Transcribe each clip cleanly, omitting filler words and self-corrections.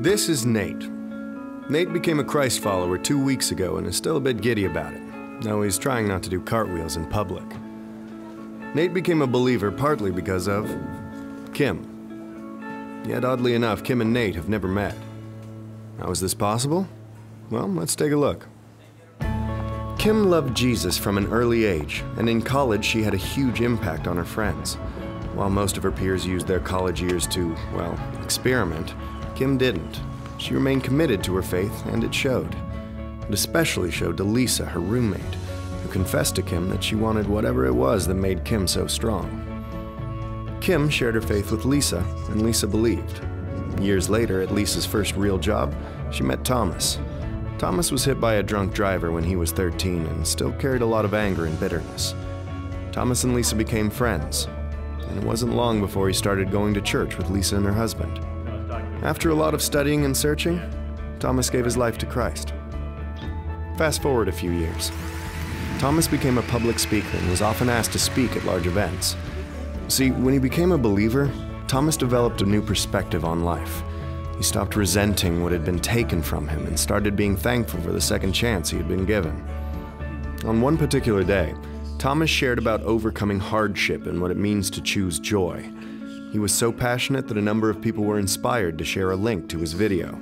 This is Nate. Nate became a Christ follower 2 weeks ago and is still a bit giddy about it, though he's trying not to do cartwheels in public. Nate became a believer partly because of Kim. Yet oddly enough, Kim and Nate have never met. How is this possible? Well, let's take a look. Kim loved Jesus from an early age, and in college she had a huge impact on her friends. While most of her peers used their college years to, well, experiment, Kim didn't. She remained committed to her faith, and it showed. It especially showed to Lisa, her roommate, who confessed to Kim that she wanted whatever it was that made Kim so strong. Kim shared her faith with Lisa, and Lisa believed. Years later, at Lisa's first real job, she met Thomas. Thomas was hit by a drunk driver when he was 13 and still carried a lot of anger and bitterness. Thomas and Lisa became friends, and it wasn't long before he started going to church with Lisa and her husband. After a lot of studying and searching, Thomas gave his life to Christ. Fast forward a few years. Thomas became a public speaker and was often asked to speak at large events. See, when he became a believer, Thomas developed a new perspective on life. He stopped resenting what had been taken from him and started being thankful for the second chance he had been given. On one particular day, Thomas shared about overcoming hardship and what it means to choose joy. He was so passionate that a number of people were inspired to share a link to his video.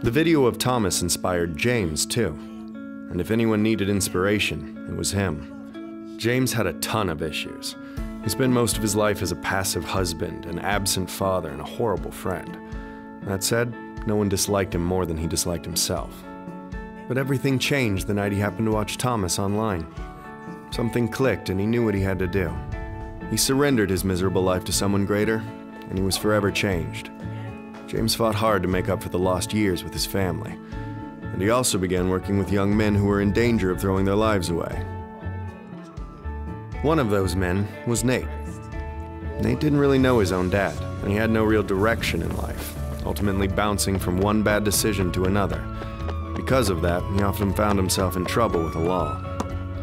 The video of Thomas inspired James, too. And if anyone needed inspiration, it was him. James had a ton of issues. He spent most of his life as a passive husband, an absent father, and a horrible friend. That said, no one disliked him more than he disliked himself. But everything changed the night he happened to watch Thomas online. Something clicked and he knew what he had to do. He surrendered his miserable life to someone greater, and he was forever changed. James fought hard to make up for the lost years with his family, and he also began working with young men who were in danger of throwing their lives away. One of those men was Nate. Nate didn't really know his own dad, and he had no real direction in life, ultimately bouncing from one bad decision to another. Because of that, he often found himself in trouble with the law.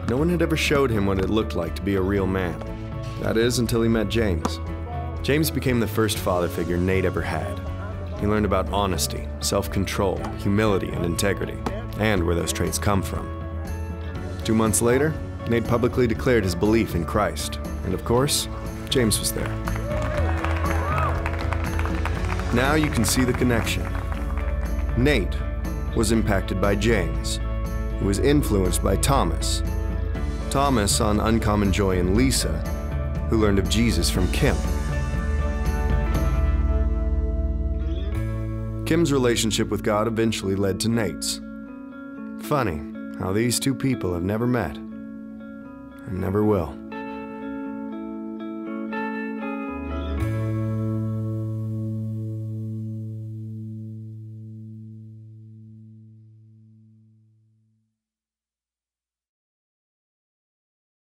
No one had ever showed him what it looked like to be a real man. That is, until he met James. James became the first father figure Nate ever had. He learned about honesty, self-control, humility, and integrity, and where those traits come from. 2 months later, Nate publicly declared his belief in Christ, and of course, James was there. Now you can see the connection. Nate was impacted by James, who was influenced by Thomas. Thomas saw an uncommon joy in Lisa, who learned of Jesus from Kim. Kim's relationship with God eventually led to Nate's. Funny how these two people have never met and never will.